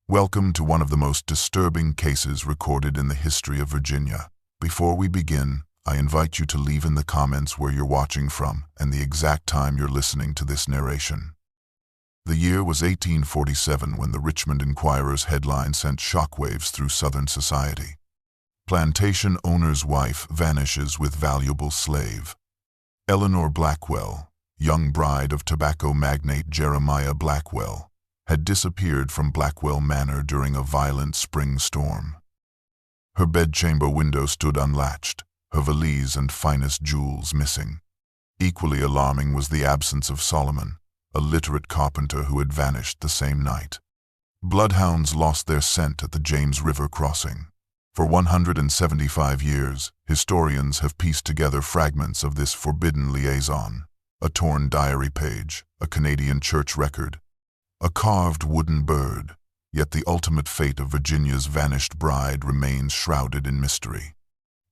Welcome to one of the most disturbing cases recorded in the history of Virginia. Before we begin, I invite you to leave in the comments where you're watching from and the exact time you're listening to this narration. The year was 1847 when the Richmond Enquirer's headline sent shockwaves through Southern society. Plantation owner's wife vanishes with valuable slave. Eleanor Blackwell, young bride of tobacco magnate Jeremiah Blackwell, had disappeared from Blackwell Manor during a violent spring storm. Her bedchamber window stood unlatched, her valise and finest jewels missing. Equally alarming was the absence of Solomon, a literate carpenter who had vanished the same night. Bloodhounds lost their scent at the James River crossing. For 175 years, historians have pieced together fragments of this forbidden liaison: a torn diary page, a Canadian church record, a carved wooden bird, yet the ultimate fate of Virginia's vanished bride remains shrouded in mystery.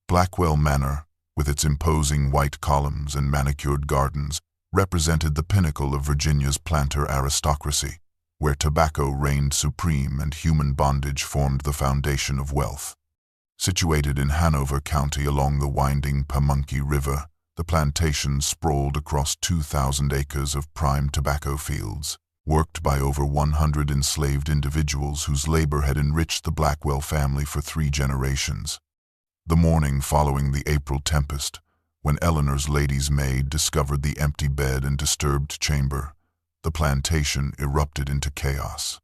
Blackwell Manor, with its imposing white columns and manicured gardens, represented the pinnacle of Virginia's planter aristocracy, where tobacco reigned supreme and human bondage formed the foundation of wealth. Situated in Hanover County along the winding Pamunkey River, the plantation sprawled across 2,000 acres of prime tobacco fields, worked by over 100 enslaved individuals whose labor had enriched the Blackwell family for 3 generations. The morning following the April tempest, when Eleanor's lady's maid discovered the empty bed and disturbed chamber, the plantation erupted into chaos.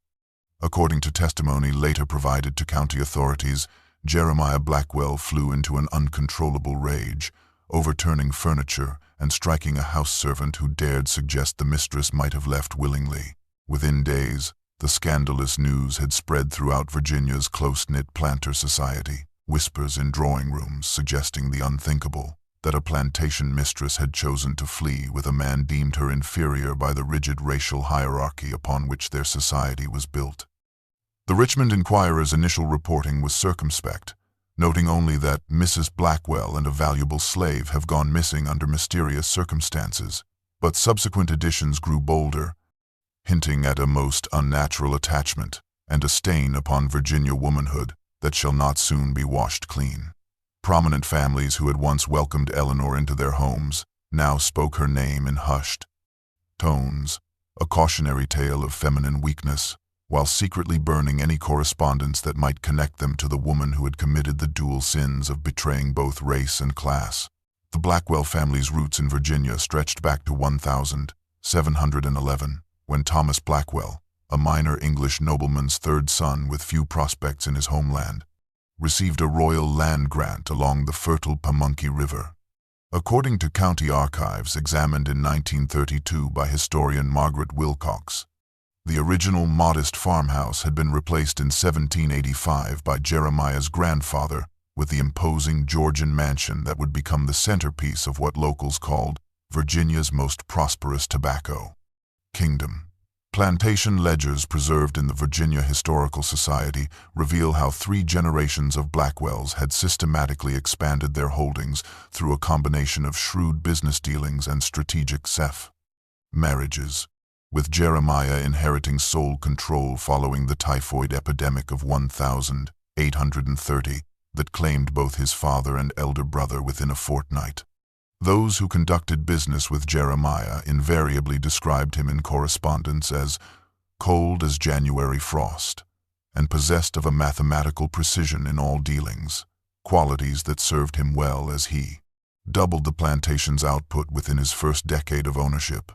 According to testimony later provided to county authorities, Jeremiah Blackwell flew into an uncontrollable rage, overturning furniture and striking a house servant who dared suggest the mistress might have left willingly. Within days, the scandalous news had spread throughout Virginia's close-knit planter society, whispers in drawing rooms suggesting the unthinkable, that a plantation mistress had chosen to flee with a man deemed her inferior by the rigid racial hierarchy upon which their society was built. The Richmond Enquirer's initial reporting was circumspect, noting only that Mrs. Blackwell and a valuable slave have gone missing under mysterious circumstances, but subsequent editions grew bolder, hinting at a most unnatural attachment and a stain upon Virginia womanhood that shall not soon be washed clean. Prominent families who had once welcomed Eleanor into their homes now spoke her name in hushed tones, a cautionary tale of feminine weakness, while secretly burning any correspondence that might connect them to the woman who had committed the dual sins of betraying both race and class. The Blackwell family's roots in Virginia stretched back to 1711, when Thomas Blackwell, a minor English nobleman's third son with few prospects in his homeland, received a royal land grant along the fertile Pamunkey River. According to county archives examined in 1932 by historian Margaret Wilcox, the original modest farmhouse had been replaced in 1785 by Jeremiah's grandfather with the imposing Georgian mansion that would become the centerpiece of what locals called Virginia's most prosperous tobacco kingdom. Plantation ledgers preserved in the Virginia Historical Society reveal how 3 generations of Blackwells had systematically expanded their holdings through a combination of shrewd business dealings and strategic marriages, with Jeremiah inheriting sole control following the typhoid epidemic of 1830 that claimed both his father and elder brother within a fortnight. Those who conducted business with Jeremiah invariably described him in correspondence as cold as January frost and possessed of a mathematical precision in all dealings, qualities that served him well as he doubled the plantation's output within his first decade of ownership.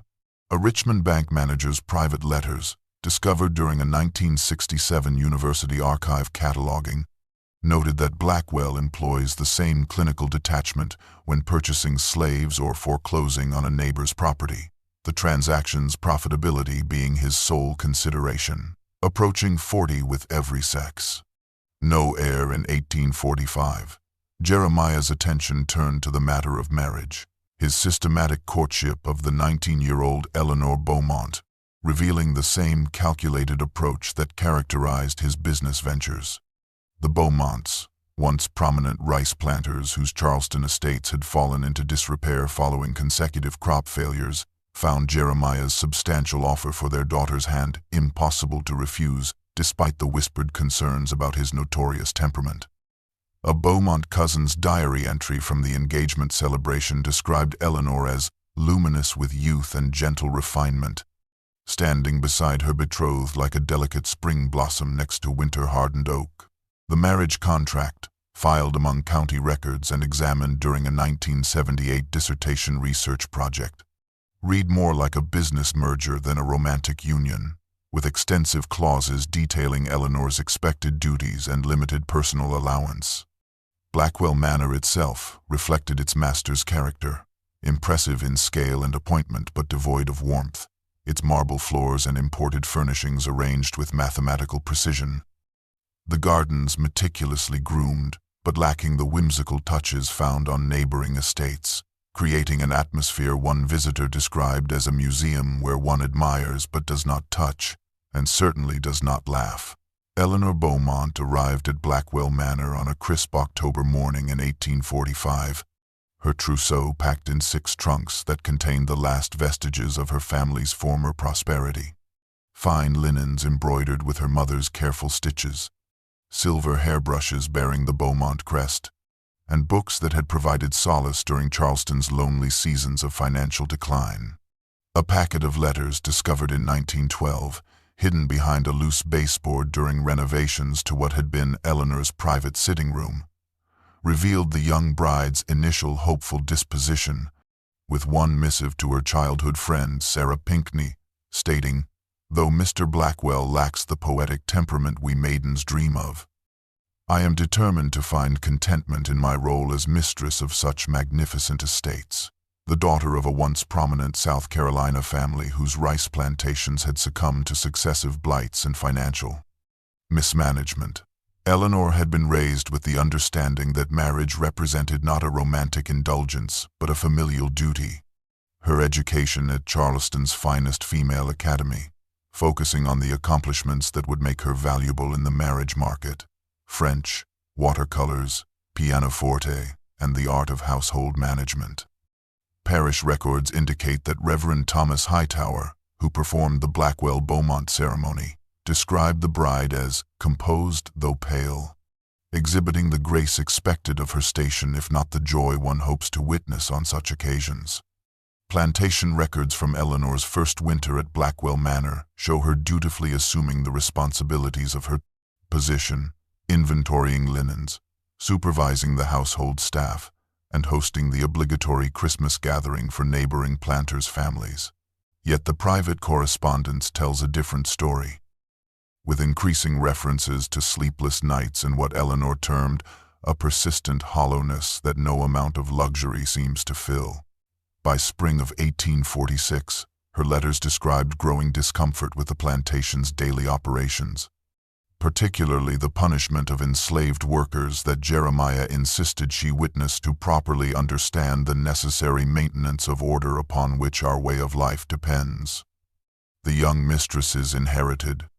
A Richmond bank manager's private letters, discovered during a 1967 university archive cataloging, noted that Blackwell employs the same clinical detachment when purchasing slaves or foreclosing on a neighbor's property, the transaction's profitability being his sole consideration, approaching 40 with every sex. No heir in 1845, Jeremiah's attention turned to the matter of marriage, his systematic courtship of the 19-year-old Eleanor Beaumont, revealing the same calculated approach that characterized his business ventures. The Beaumonts, once prominent rice planters whose Charleston estates had fallen into disrepair following consecutive crop failures, found Jeremiah's substantial offer for their daughter's hand impossible to refuse despite the whispered concerns about his notorious temperament. A Beaumont cousin's diary entry from the engagement celebration described Eleanor as luminous with youth and gentle refinement, standing beside her betrothed like a delicate spring blossom next to winter-hardened oak. The marriage contract, filed among county records and examined during a 1978 dissertation research project, read more like a business merger than a romantic union, with extensive clauses detailing Eleanor's expected duties and limited personal allowance. Blackwell Manor itself reflected its master's character, impressive in scale and appointment but devoid of warmth, its marble floors and imported furnishings arranged with mathematical precision. The gardens meticulously groomed, but lacking the whimsical touches found on neighboring estates, creating an atmosphere one visitor described as a museum where one admires but does not touch, and certainly does not laugh. Eleanor Beaumont arrived at Blackwell Manor on a crisp October morning in 1845, her trousseau packed in 6 trunks that contained the last vestiges of her family's former prosperity. Fine linens embroidered with her mother's careful stitches, silver hairbrushes bearing the Beaumont crest, and books that had provided solace during Charleston's lonely seasons of financial decline. A packet of letters discovered in 1912, hidden behind a loose baseboard during renovations to what had been Eleanor's private sitting room, revealed the young bride's initial hopeful disposition, with one missive to her childhood friend, Sarah Pinckney, stating, "Though Mr. Blackwell lacks the poetic temperament we maidens dream of, I am determined to find contentment in my role as mistress of such magnificent estates." The daughter of a once prominent South Carolina family whose rice plantations had succumbed to successive blights and financial mismanagement, Eleanor had been raised with the understanding that marriage represented not a romantic indulgence but a familial duty. Her education at Charleston's finest female academy, focusing on the accomplishments that would make her valuable in the marriage market: French, watercolors, pianoforte, and the art of household management. Parish records indicate that Reverend Thomas Hightower, who performed the Blackwell Beaumont ceremony, described the bride as composed though pale, exhibiting the grace expected of her station if not the joy one hopes to witness on such occasions. Plantation records from Eleanor's first winter at Blackwell Manor show her dutifully assuming the responsibilities of her position, inventorying linens, supervising the household staff, and hosting the obligatory Christmas gathering for neighboring planters' families. Yet the private correspondence tells a different story, with increasing references to sleepless nights and what Eleanor termed a persistent hollowness that no amount of luxury seems to fill. By spring of 1846, her letters described growing discomfort with the plantation's daily operations, particularly the punishment of enslaved workers that Jeremiah insisted she witnessed to properly understand the necessary maintenance of order upon which our way of life depends. The young mistress's inherited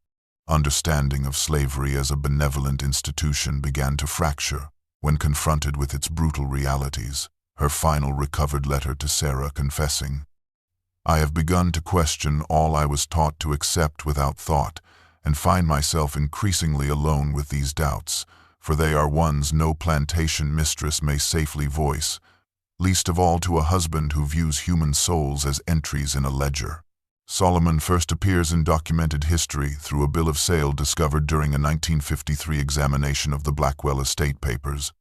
understanding of slavery as a benevolent institution began to fracture when confronted with its brutal realities, her final recovered letter to Sarah confessing, "I have begun to question all I was taught to accept without thought, and find myself increasingly alone with these doubts, for they are ones no plantation mistress may safely voice, least of all to a husband who views human souls as entries in a ledger." Solomon first appears in documented history through a bill of sale discovered during a 1953 examination of the Blackwell estate papers.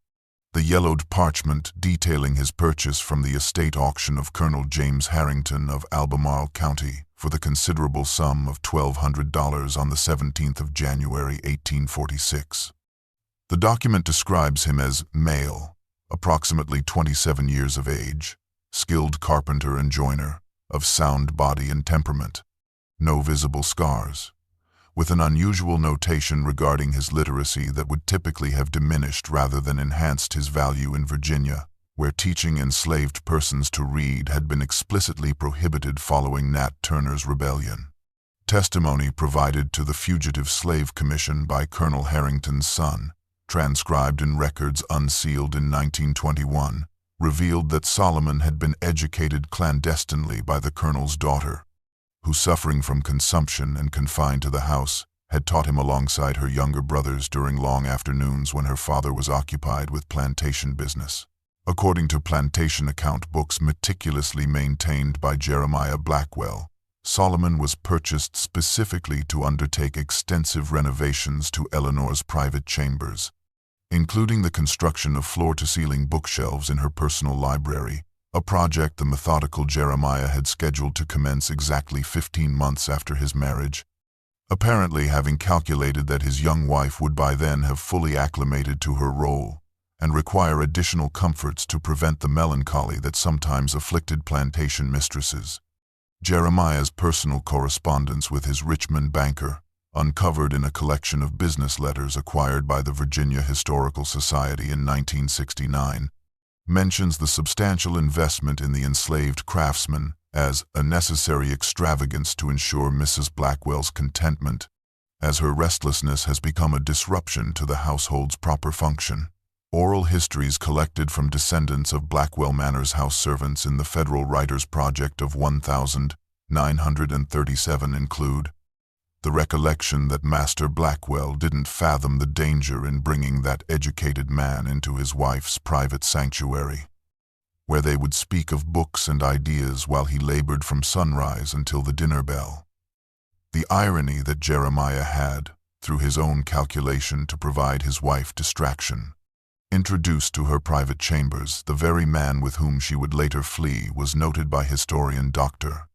The yellowed parchment detailing his purchase from the estate auction of Colonel James Harrington of Albemarle County for the considerable sum of $1,200 on the 17th of January 1846. The document describes him as male, approximately 27 years of age, skilled carpenter and joiner, of sound body and temperament, no visible scars, with an unusual notation regarding his literacy that would typically have diminished rather than enhanced his value in Virginia, where teaching enslaved persons to read had been explicitly prohibited following Nat Turner's rebellion. Testimony provided to the Fugitive Slave Commission by Colonel Harrington's son, transcribed in records unsealed in 1921, revealed that Solomon had been educated clandestinely by the colonel's daughter, who, suffering from consumption and confined to the house, had taught him alongside her younger brothers during long afternoons when her father was occupied with plantation business. According to plantation account books meticulously maintained by Jeremiah Blackwell, Solomon was purchased specifically to undertake extensive renovations to Eleanor's private chambers, including the construction of floor-to-ceiling bookshelves in her personal library, a project the methodical Jeremiah had scheduled to commence exactly 15 months after his marriage, apparently having calculated that his young wife would by then have fully acclimated to her role and require additional comforts to prevent the melancholy that sometimes afflicted plantation mistresses. Jeremiah's personal correspondence with his Richmond banker, uncovered in a collection of business letters acquired by the Virginia Historical Society in 1969, mentions the substantial investment in the enslaved craftsman as a necessary extravagance to ensure Mrs. Blackwell's contentment, as her restlessness has become a disruption to the household's proper function. Oral histories collected from descendants of Blackwell Manor's house servants in the Federal Writers' Project of 1937 include the recollection that Master Blackwell didn't fathom the danger in bringing that educated man into his wife's private sanctuary, where they would speak of books and ideas while he labored from sunrise until the dinner bell. The irony that Jeremiah had, through his own calculation to provide his wife distraction, introduced to her private chambers the very man with whom she would later flee, was noted by historian Dr.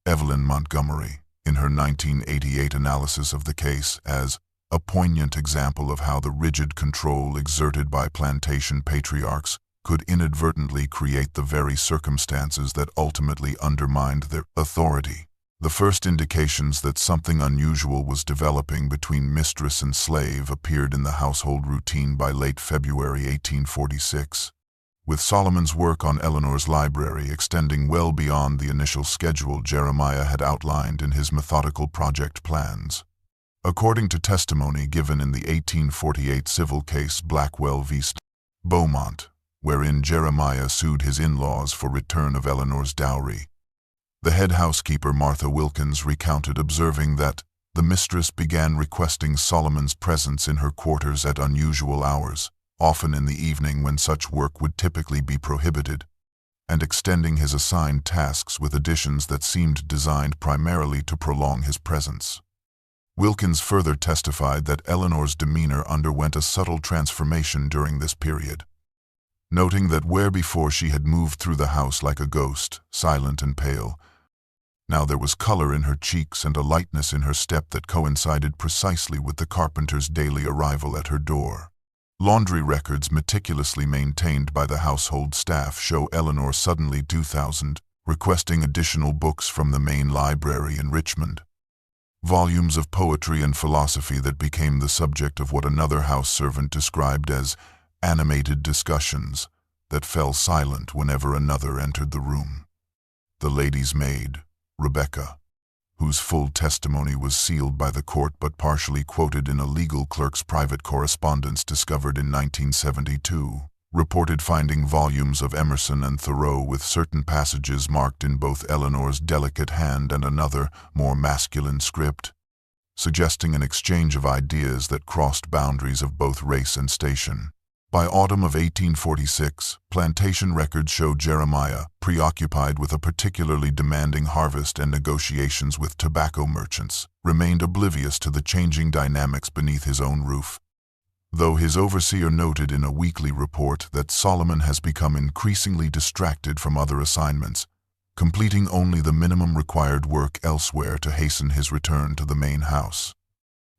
Evelyn Montgomery in her 1988 analysis of the case as a poignant example of how the rigid control exerted by plantation patriarchs could inadvertently create the very circumstances that ultimately undermined their authority. The first indications that something unusual was developing between mistress and slave appeared in the household routine by late February 1846, with Solomon's work on Eleanor's library extending well beyond the initial schedule Jeremiah had outlined in his methodical project plans. According to testimony given in the 1848 civil case Blackwell v. Beaumont, wherein Jeremiah sued his in-laws for return of Eleanor's dowry, the head housekeeper Martha Wilkins recounted observing that the mistress began requesting Solomon's presence in her quarters at unusual hours, often in the evening when such work would typically be prohibited, and extending his assigned tasks with additions that seemed designed primarily to prolong his presence. Wilkins further testified that Eleanor's demeanor underwent a subtle transformation during this period, noting that where before she had moved through the house like a ghost, silent and pale, now there was color in her cheeks and a lightness in her step that coincided precisely with the carpenter's daily arrival at her door. Laundry records meticulously maintained by the household staff show Eleanor suddenly 2000, requesting additional books from the main library in Richmond. Volumes of poetry and philosophy that became the subject of what another house servant described as animated discussions that fell silent whenever another entered the room. The lady's maid, Rebecca, whose full testimony was sealed by the court but partially quoted in a legal clerk's private correspondence discovered in 1972, reported finding volumes of Emerson and Thoreau with certain passages marked in both Eleanor's delicate hand and another, more masculine script, suggesting an exchange of ideas that crossed boundaries of both race and station. By autumn of 1846, plantation records show Jeremiah, preoccupied with a particularly demanding harvest and negotiations with tobacco merchants, remained oblivious to the changing dynamics beneath his own roof. Though his overseer noted in a weekly report that Solomon has become increasingly distracted from other assignments, completing only the minimum required work elsewhere to hasten his return to the main house.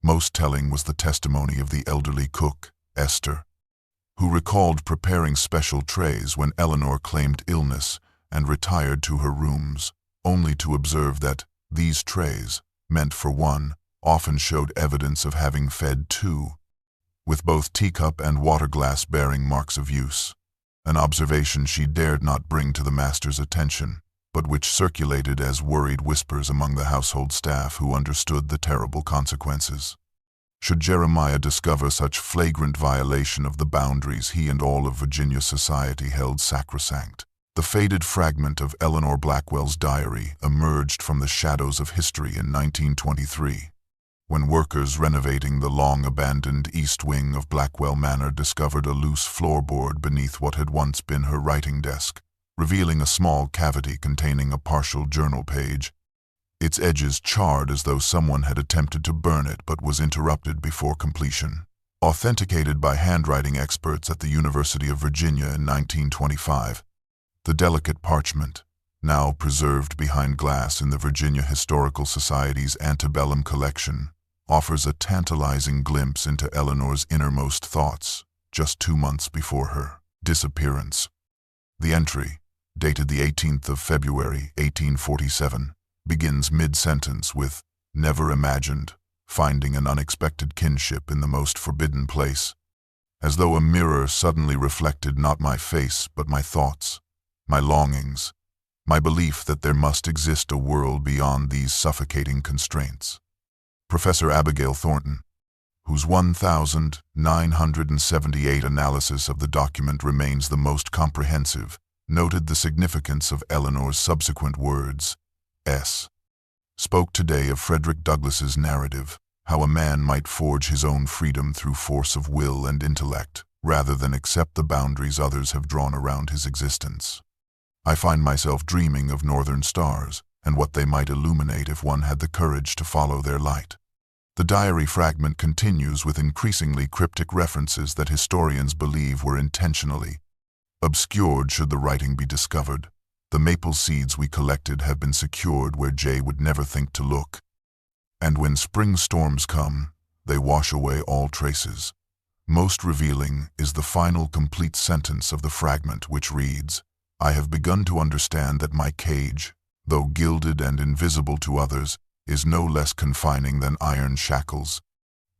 Most telling was the testimony of the elderly cook, Esther, who recalled preparing special trays when Eleanor claimed illness and retired to her rooms, only to observe that these trays, meant for one, often showed evidence of having fed two, with both teacup and water glass bearing marks of use, an observation she dared not bring to the master's attention, but which circulated as worried whispers among the household staff who understood the terrible consequences. Should Jeremiah discover such flagrant violation of the boundaries he and all of Virginia society held sacrosanct, the faded fragment of Eleanor Blackwell's diary emerged from the shadows of history in 1923, when workers renovating the long-abandoned east wing of Blackwell Manor discovered a loose floorboard beneath what had once been her writing desk, revealing a small cavity containing a partial journal page, its edges charred as though someone had attempted to burn it but was interrupted before completion. Authenticated by handwriting experts at the University of Virginia in 1925, the delicate parchment, now preserved behind glass in the Virginia Historical Society's antebellum collection, offers a tantalizing glimpse into Eleanor's innermost thoughts just 2 months before her disappearance. The entry, dated the 18th of February, 1847, begins mid-sentence with, "Never imagined, finding an unexpected kinship in the most forbidden place," as though a mirror suddenly reflected not my face but my thoughts, my longings, my belief that there must exist a world beyond these suffocating constraints. Professor Abigail Thornton, whose 1,978 analysis of the document remains the most comprehensive, noted the significance of Eleanor's subsequent words. Spoke today of Frederick Douglass's narrative, how a man might forge his own freedom through force of will and intellect, rather than accept the boundaries others have drawn around his existence. I find myself dreaming of northern stars and what they might illuminate if one had the courage to follow their light. The diary fragment continues with increasingly cryptic references that historians believe were intentionally obscured should the writing be discovered. The maple seeds we collected have been secured where Jay would never think to look. And when spring storms come, they wash away all traces. Most revealing is the final complete sentence of the fragment, which reads, "I have begun to understand that my cage, though gilded and invisible to others, is no less confining than iron shackles,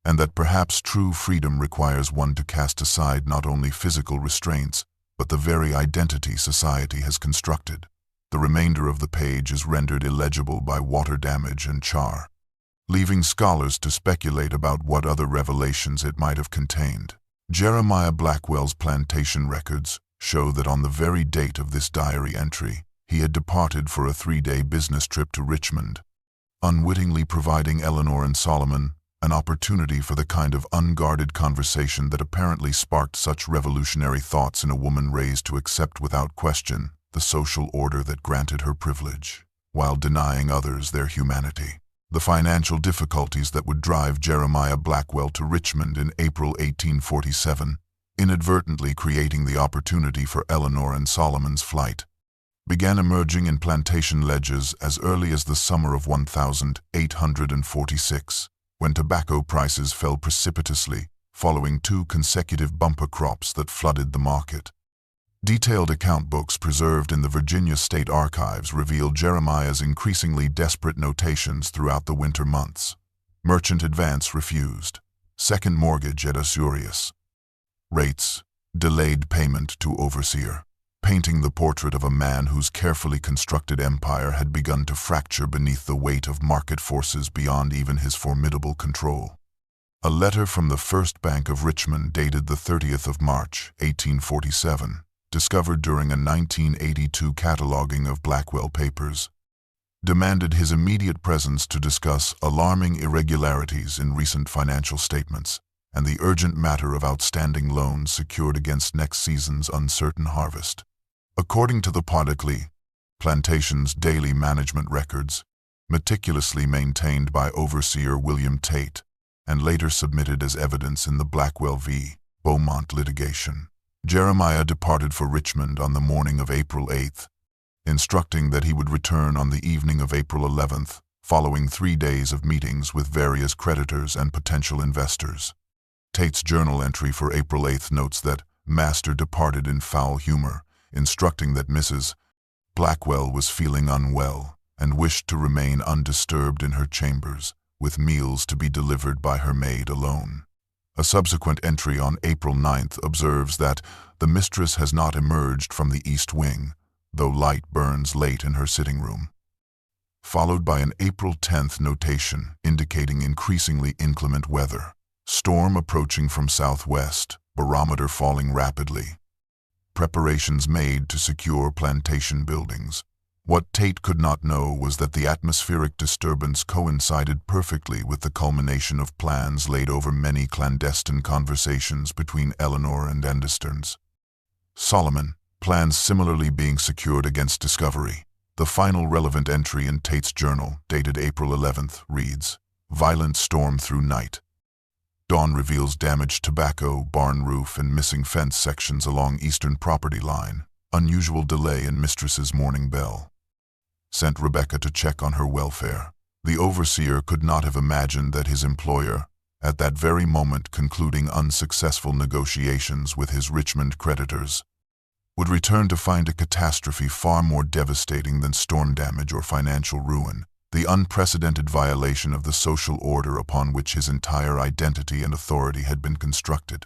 and that perhaps true freedom requires one to cast aside not only physical restraints, but the very identity society has constructed." The remainder of the page is rendered illegible by water damage and char, leaving scholars to speculate about what other revelations it might have contained. Jeremiah Blackwell's plantation records show that on the very date of this diary entry, he had departed for a 3-day business trip to Richmond, unwittingly providing Eleanor and Solomon an opportunity for the kind of unguarded conversation that apparently sparked such revolutionary thoughts in a woman raised to accept without question the social order that granted her privilege, while denying others their humanity. The financial difficulties that would drive Jeremiah Blackwell to Richmond in April 1847, inadvertently creating the opportunity for Eleanor and Solomon's flight, began emerging in plantation ledgers as early as the summer of 1846, when tobacco prices fell precipitously following 2 consecutive bumper crops that flooded the market. Detailed account books preserved in the Virginia State Archives reveal Jeremiah's increasingly desperate notations throughout the winter months. Merchant advance refused. Second mortgage at usurious rates. Delayed payment to overseer. Painting the portrait of a man whose carefully constructed empire had begun to fracture beneath the weight of market forces beyond even his formidable control. A letter from the First Bank of Richmond dated the 30th of March, 1847, discovered during a 1982 cataloging of Blackwell papers, demanded his immediate presence to discuss alarming irregularities in recent financial statements and the urgent matter of outstanding loans secured against next season's uncertain harvest. According to the Plantation's daily management records, meticulously maintained by overseer William Tate and later submitted as evidence in the Blackwell v. Beaumont litigation, Jeremiah departed for Richmond on the morning of April 8th, instructing that he would return on the evening of April 11th, following 3 days of meetings with various creditors and potential investors. Tate's journal entry for April 8th notes that Master departed in foul humor, instructing that Mrs. Blackwell was feeling unwell and wished to remain undisturbed in her chambers, with meals to be delivered by her maid alone. A subsequent entry on April 9th observes that the mistress has not emerged from the east wing, though light burns late in her sitting room, followed by an April 10th notation indicating increasingly inclement weather. Storm approaching from southwest, barometer falling rapidly. Preparations made to secure plantation buildings. What Tate could not know was that the atmospheric disturbance coincided perfectly with the culmination of plans laid over many clandestine conversations between Eleanor and Anderston's. Solomon, plans similarly being secured against discovery. The final relevant entry in Tate's journal, dated April 11th, reads, "Violent storm through night. Dawn reveals damaged tobacco, barn roof, and missing fence sections along eastern property line. Unusual delay in mistress's morning bell. Sent Rebecca to check on her welfare." The overseer could not have imagined that his employer, at that very moment concluding unsuccessful negotiations with his Richmond creditors, would return to find a catastrophe far more devastating than storm damage or financial ruin, the unprecedented violation of the social order upon which his entire identity and authority had been constructed.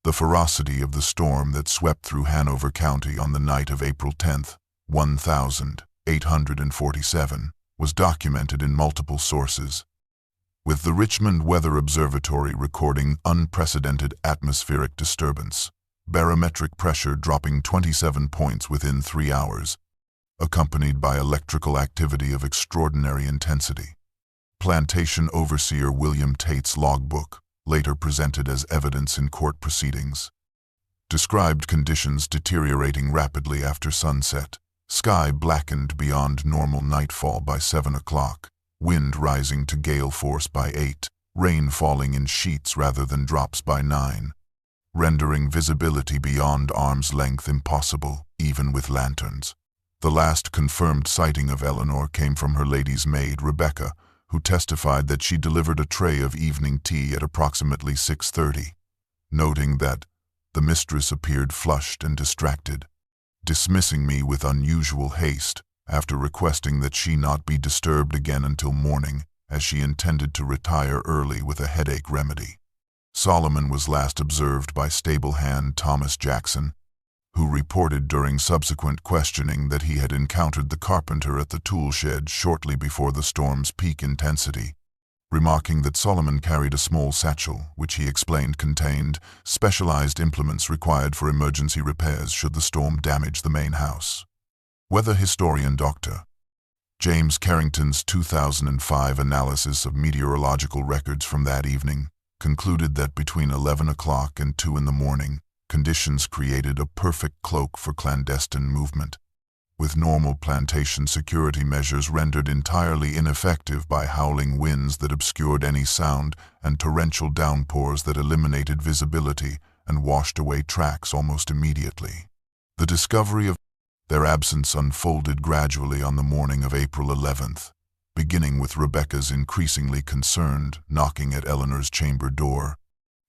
The ferocity of the storm that swept through Hanover County on the night of April 10th, 1847, was documented in multiple sources, with the Richmond Weather Observatory recording unprecedented atmospheric disturbance, barometric pressure dropping 27 points within 3 hours, accompanied by electrical activity of extraordinary intensity. Plantation overseer William Tate's logbook, later presented as evidence in court proceedings, described conditions deteriorating rapidly after sunset, sky blackened beyond normal nightfall by 7 o'clock, wind rising to gale force by 8, rain falling in sheets rather than drops by 9, rendering visibility beyond arm's length impossible, even with lanterns. The last confirmed sighting of Eleanor came from her lady's maid, Rebecca, who testified that she delivered a tray of evening tea at approximately 6:30, noting that the mistress appeared flushed and distracted, dismissing me with unusual haste after requesting that she not be disturbed again until morning, as she intended to retire early with a headache remedy. Solomon was last observed by stable hand Thomas Jackson, who reported during subsequent questioning that he had encountered the carpenter at the tool shed shortly before the storm's peak intensity, remarking that Solomon carried a small satchel, which he explained contained specialized implements required for emergency repairs should the storm damage the main house. Weather historian Dr. James Carrington's 2005 analysis of meteorological records from that evening concluded that between 11 o'clock and 2 in the morning, conditions created a perfect cloak for clandestine movement, with normal plantation security measures rendered entirely ineffective by howling winds that obscured any sound and torrential downpours that eliminated visibility and washed away tracks almost immediately. The discovery of their absence unfolded gradually on the morning of April 11th, beginning with Rebecca's increasingly concerned knocking at Eleanor's chamber door,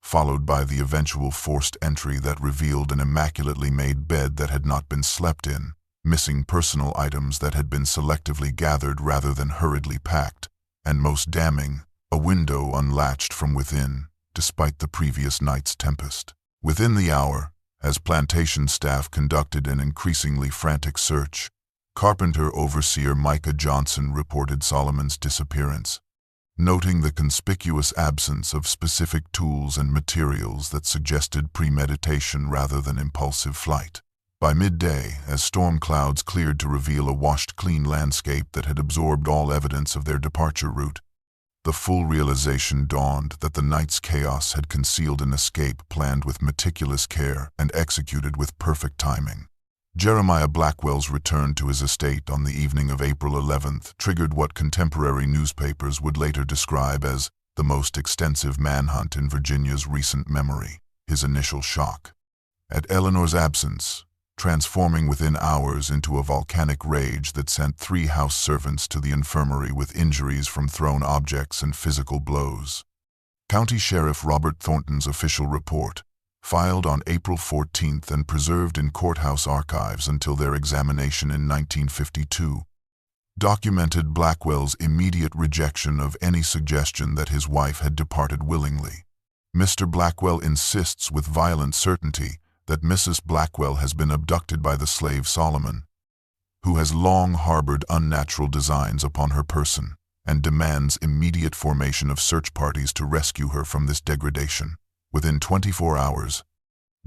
followed by the eventual forced entry that revealed an immaculately made bed that had not been slept in, missing personal items that had been selectively gathered rather than hurriedly packed, and most damning, a window unlatched from within, despite the previous night's tempest. Within the hour, as plantation staff conducted an increasingly frantic search, carpenter overseer Micah Johnson reported Solomon's disappearance, noting the conspicuous absence of specific tools and materials that suggested premeditation rather than impulsive flight. By midday, as storm clouds cleared to reveal a washed-clean landscape that had absorbed all evidence of their departure route, the full realization dawned that the night's chaos had concealed an escape planned with meticulous care and executed with perfect timing. Jeremiah Blackwell's return to his estate on the evening of April 11th triggered what contemporary newspapers would later describe as the most extensive manhunt in Virginia's recent memory, his initial shock at Eleanor's absence, transforming within hours into a volcanic rage that sent 3 house servants to the infirmary with injuries from thrown objects and physical blows. County Sheriff Robert Thornton's official report, filed on April 14th and preserved in courthouse archives until their examination in 1952, documented Blackwell's immediate rejection of any suggestion that his wife had departed willingly. Mr. Blackwell insists with violent certainty that Mrs. Blackwell has been abducted by the slave Solomon, who has long harbored unnatural designs upon her person, and demands immediate formation of search parties to rescue her from this degradation. Within 24 hours,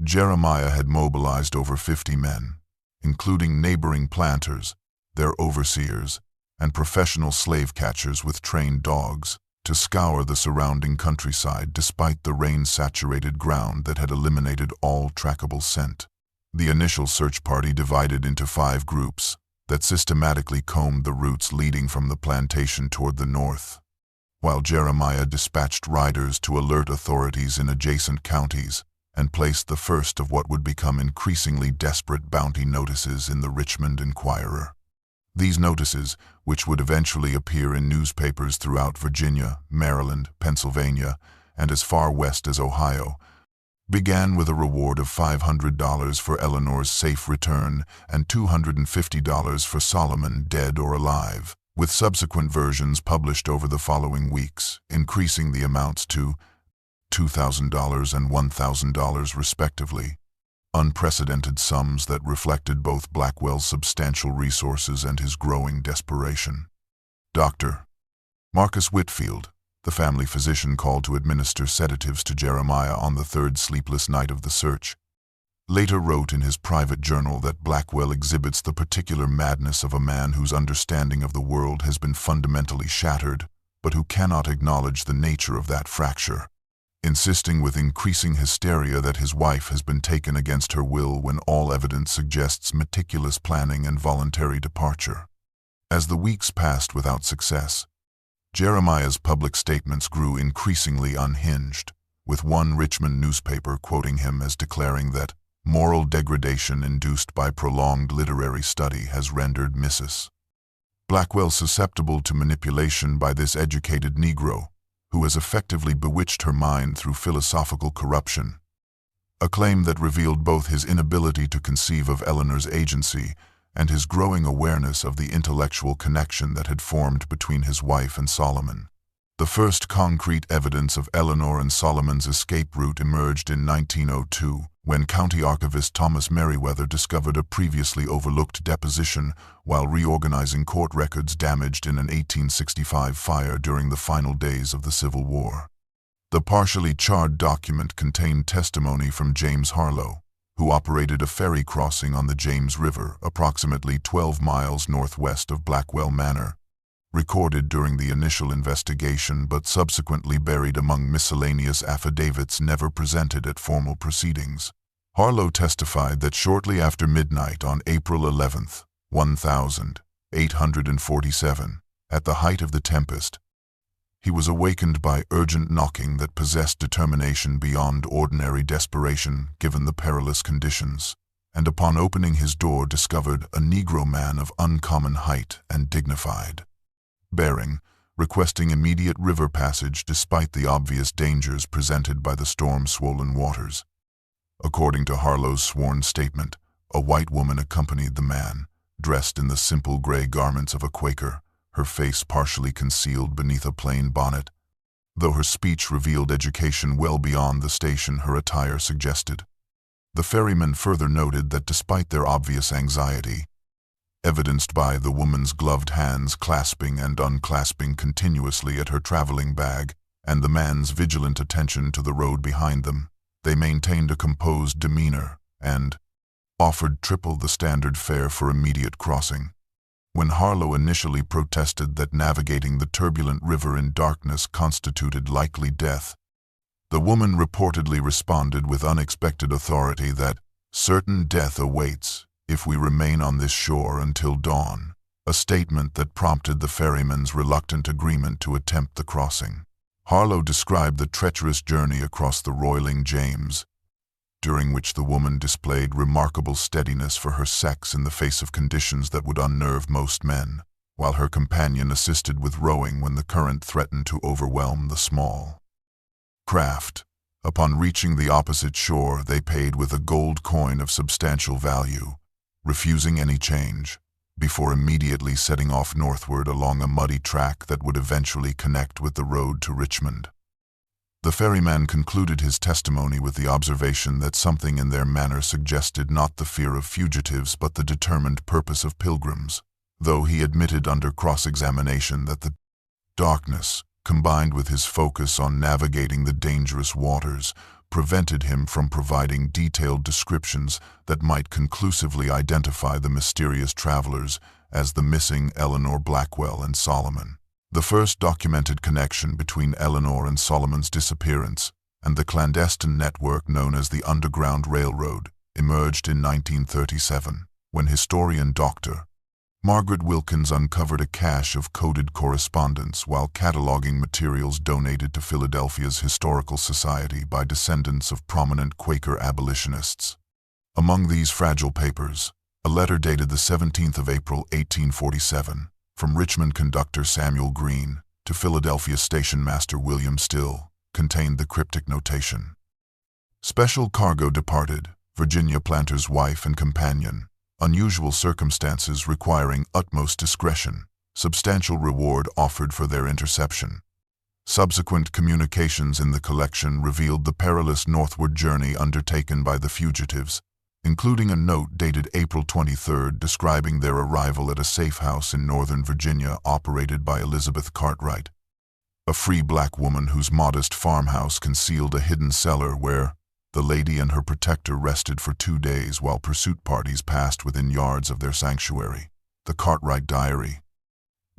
Jeremiah had mobilized over 50 men, including neighboring planters, their overseers, and professional slave catchers with trained dogs, to scour the surrounding countryside despite the rain-saturated ground that had eliminated all trackable scent. The initial search party divided into 5 groups that systematically combed the routes leading from the plantation toward the north, while Jeremiah dispatched riders to alert authorities in adjacent counties and placed the first of what would become increasingly desperate bounty notices in the Richmond Enquirer. These notices, which would eventually appear in newspapers throughout Virginia, Maryland, Pennsylvania, and as far west as Ohio, began with a reward of $500 for Eleanor's safe return and $250 for Solomon, dead or alive, with subsequent versions published over the following weeks, increasing the amounts to $2,000 and $1,000 respectively. Unprecedented sums that reflected both Blackwell's substantial resources and his growing desperation. Dr. Marcus Whitfield, the family physician called to administer sedatives to Jeremiah on the 3rd sleepless night of the search, later wrote in his private journal that Blackwell exhibits the particular madness of a man whose understanding of the world has been fundamentally shattered, but who cannot acknowledge the nature of that fracture, insisting with increasing hysteria that his wife has been taken against her will when all evidence suggests meticulous planning and voluntary departure. As the weeks passed without success, Jeremiah's public statements grew increasingly unhinged, with one Richmond newspaper quoting him as declaring that moral degradation induced by prolonged literary study has rendered Mrs. Blackwell susceptible to manipulation by this educated Negro, who has effectively bewitched her mind through philosophical corruption, a claim that revealed both his inability to conceive of Eleanor's agency and his growing awareness of the intellectual connection that had formed between his wife and Solomon. The first concrete evidence of Eleanor and Solomon's escape route emerged in 1902, when County Archivist Thomas Merriweather discovered a previously overlooked deposition while reorganizing court records damaged in an 1865 fire during the final days of the Civil War. The partially charred document contained testimony from James Harlow, who operated a ferry crossing on the James River, approximately 12 miles northwest of Blackwell Manor, recorded during the initial investigation but subsequently buried among miscellaneous affidavits never presented at formal proceedings. Harlow testified that shortly after midnight on April 11, 1847, at the height of the tempest, he was awakened by urgent knocking that possessed determination beyond ordinary desperation given the perilous conditions, and upon opening his door discovered a Negro man of uncommon height and dignified bearing, requesting immediate river passage despite the obvious dangers presented by the storm-swollen waters. According to Harlow's sworn statement, a white woman accompanied the man, dressed in the simple gray garments of a Quaker, her face partially concealed beneath a plain bonnet. Though her speech revealed education well beyond the station her attire suggested. The ferryman further noted that despite their obvious anxiety, evidenced by the woman's gloved hands clasping and unclasping continuously at her traveling bag, and the man's vigilant attention to the road behind them, they maintained a composed demeanor and offered triple the standard fare for immediate crossing. When Harlow initially protested that navigating the turbulent river in darkness constituted likely death, the woman reportedly responded with unexpected authority that certain death awaits if we remain on this shore until dawn, a statement that prompted the ferryman's reluctant agreement to attempt the crossing. Harlow described the treacherous journey across the roiling James, during which the woman displayed remarkable steadiness for her sex in the face of conditions that would unnerve most men, while her companion assisted with rowing when the current threatened to overwhelm the small craft. Upon reaching the opposite shore, they paid with a gold coin of substantial value, refusing any change, before immediately setting off northward along a muddy track that would eventually connect with the road to Richmond. The ferryman concluded his testimony with the observation that something in their manner suggested not the fear of fugitives but the determined purpose of pilgrims, though he admitted under cross-examination that the darkness combined with his focus on navigating the dangerous waters, prevented him from providing detailed descriptions that might conclusively identify the mysterious travelers as the missing Eleanor Blackwell and Solomon. The first documented connection between Eleanor and Solomon's disappearance and the clandestine network known as the Underground Railroad emerged in 1937, when historian Dr. Margaret Wilkins uncovered a cache of coded correspondence while cataloging materials donated to Philadelphia's Historical Society by descendants of prominent Quaker abolitionists. Among these fragile papers, a letter dated the 17th of April, 1847, from Richmond conductor Samuel Green to Philadelphia station master William Still, contained the cryptic notation: "Special cargo departed, Virginia planter's wife and companion. Unusual circumstances requiring utmost discretion. Substantial reward offered for their interception." Subsequent communications in the collection revealed the perilous northward journey undertaken by the fugitives, including a note dated April 23rd describing their arrival at a safe house in northern Virginia operated by Elizabeth Cartwright, a free black woman whose modest farmhouse concealed a hidden cellar where the lady and her protector rested for 2 days while pursuit parties passed within yards of their sanctuary. The Cartwright Diary,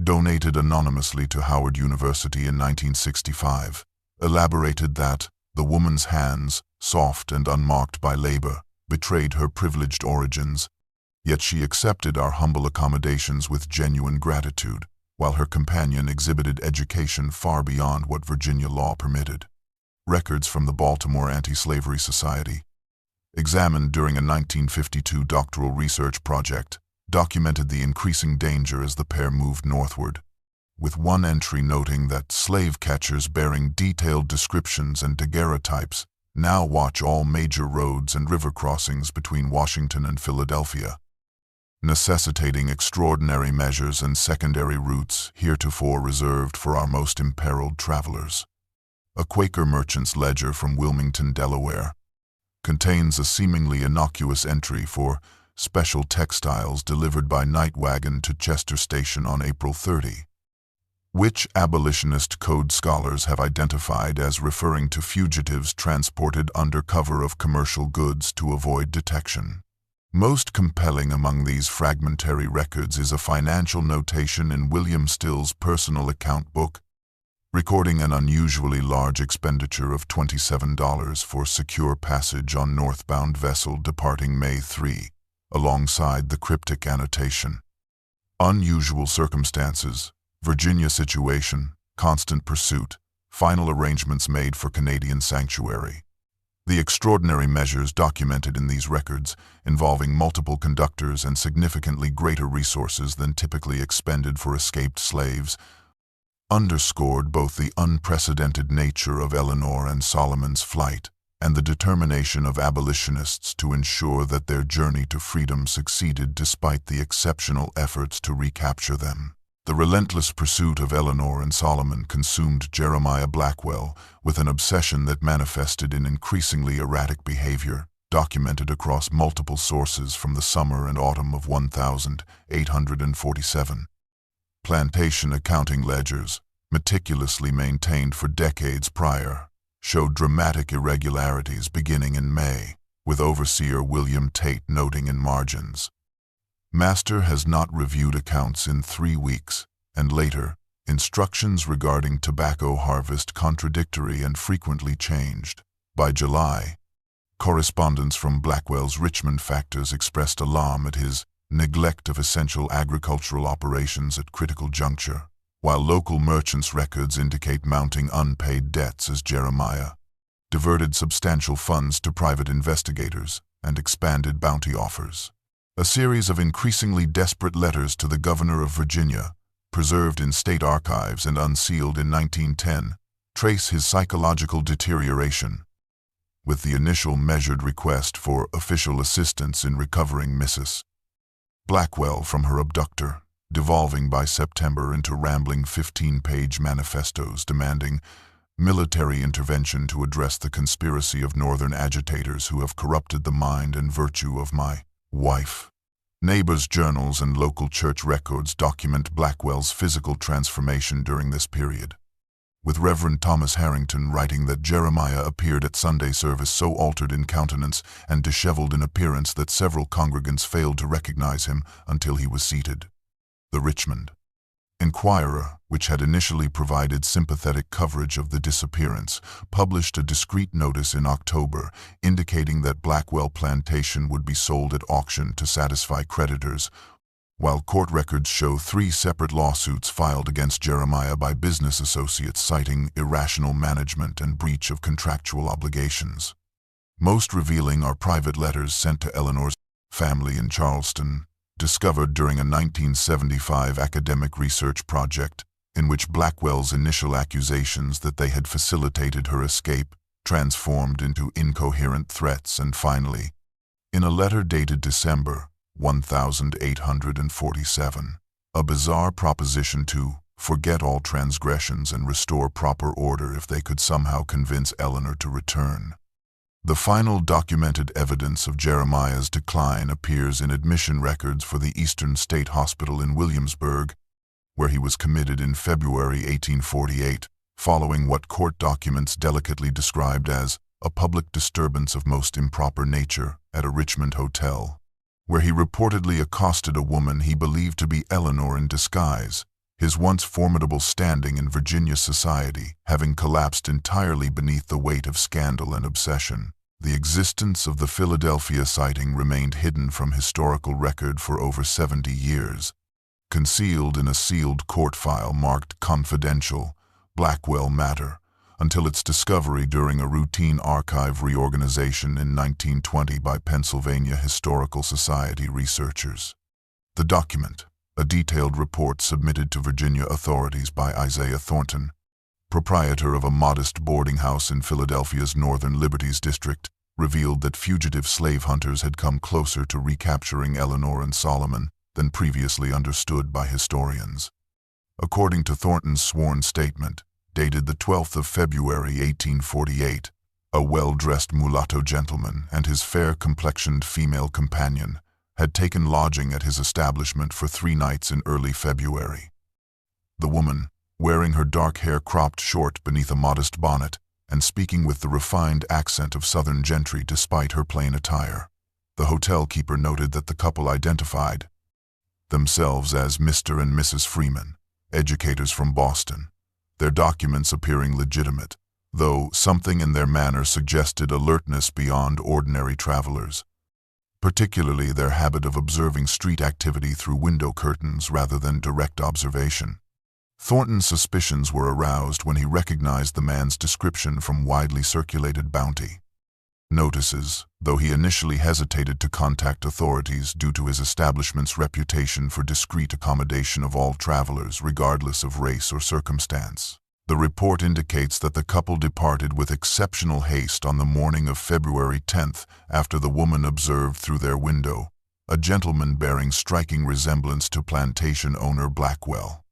donated anonymously to Howard University in 1965, elaborated that the woman's hands, soft and unmarked by labor, betrayed her privileged origins, yet she accepted our humble accommodations with genuine gratitude, while her companion exhibited education far beyond what Virginia law permitted. Records from the Baltimore Anti-Slavery Society, examined during a 1952 doctoral research project, documented the increasing danger as the pair moved northward, with one entry noting that slave catchers bearing detailed descriptions and daguerreotypes now watch all major roads and river crossings between Washington and Philadelphia, necessitating extraordinary measures and secondary routes heretofore reserved for our most imperiled travelers. A Quaker merchant's ledger from Wilmington, Delaware, contains a seemingly innocuous entry for special textiles delivered by night wagon to Chester Station on April 30, which abolitionist code scholars have identified as referring to fugitives transported under cover of commercial goods to avoid detection. Most compelling among these fragmentary records is a financial notation in William Still's personal account book, recording an unusually large expenditure of $27 for secure passage on northbound vessel departing May 3, alongside the cryptic annotation: "Unusual circumstances, Virginia situation, constant pursuit, final arrangements made for Canadian sanctuary." The extraordinary measures documented in these records, involving multiple conductors and significantly greater resources than typically expended for escaped slaves, underscored both the unprecedented nature of Eleanor and Solomon's flight and the determination of abolitionists to ensure that their journey to freedom succeeded despite the exceptional efforts to recapture them. The relentless pursuit of Eleanor and Solomon consumed Jeremiah Blackwell with an obsession that manifested in increasingly erratic behavior, documented across multiple sources from the summer and autumn of 1847. Plantation accounting ledgers, meticulously maintained for decades prior, showed dramatic irregularities beginning in May, with overseer William Tate noting in margins, "Master has not reviewed accounts in 3 weeks," and later, "Instructions regarding tobacco harvest contradictory and frequently changed." By July, correspondents from Blackwell's Richmond factors expressed alarm at his neglect of essential agricultural operations at critical juncture, while local merchants' records indicate mounting unpaid debts as Jeremiah diverted substantial funds to private investigators and expanded bounty offers. A series of increasingly desperate letters to the governor of Virginia, preserved in state archives and unsealed in 1910, trace his psychological deterioration, with the initial measured request for official assistance in recovering Mrs. Blackwell from her abductor, devolving by September into rambling 15-page manifestos demanding military intervention to address the conspiracy of northern agitators who have corrupted the mind and virtue of my wife. Neighbors' journals and local church records document Blackwell's physical transformation during this period. with Reverend Thomas Harrington writing that Jeremiah appeared at Sunday service so altered in countenance and disheveled in appearance that several congregants failed to recognize him until he was seated. The Richmond Enquirer, which had initially provided sympathetic coverage of the disappearance, published a discreet notice in October indicating that Blackwell Plantation would be sold at auction to satisfy creditors, while court records show 3 separate lawsuits filed against Jeremiah by business associates citing irrational management and breach of contractual obligations. Most revealing are private letters sent to Eleanor's family in Charleston, discovered during a 1975 academic research project in which Blackwell's initial accusations that they had facilitated her escape transformed into incoherent threats and finally, in a letter dated December 1847, a bizarre proposition to forget all transgressions and restore proper order if they could somehow convince Eleanor to return. The final documented evidence of Jeremiah's decline appears in admission records for the Eastern State Hospital in Williamsburg, where he was committed in February 1848, following what court documents delicately described as a public disturbance of most improper nature at a Richmond hotel, where he reportedly accosted a woman he believed to be Eleanor in disguise, his once formidable standing in Virginia society having collapsed entirely beneath the weight of scandal and obsession. The existence of the Philadelphia sighting remained hidden from historical record for over 70 years, concealed in a sealed court file marked confidential, Blackwell matter, until its discovery during a routine archive reorganization in 1920 by Pennsylvania Historical Society researchers. The document, a detailed report submitted to Virginia authorities by Isaiah Thornton, proprietor of a modest boarding house in Philadelphia's Northern Liberties District, revealed that fugitive slave hunters had come closer to recapturing Eleanor and Solomon than previously understood by historians. According to Thornton's sworn statement, dated the 12th of February 1848, a well-dressed mulatto gentleman and his fair-complexioned female companion had taken lodging at his establishment for 3 nights in early February. The woman, wearing her dark hair cropped short beneath a modest bonnet and speaking with the refined accent of Southern gentry despite her plain attire. The hotel keeper noted that the couple identified themselves as Mr. and Mrs. Freeman, educators from Boston, their documents appearing legitimate, though something in their manner suggested alertness beyond ordinary travelers, particularly their habit of observing street activity through window curtains rather than direct observation. Thornton's suspicions were aroused when he recognized the man's description from widely circulated bounty notices, though he initially hesitated to contact authorities due to his establishment's reputation for discreet accommodation of all travelers regardless of race or circumstance. The report indicates that the couple departed with exceptional haste on the morning of February 10th after the woman observed through their window a gentleman bearing striking resemblance to plantation owner Blackwell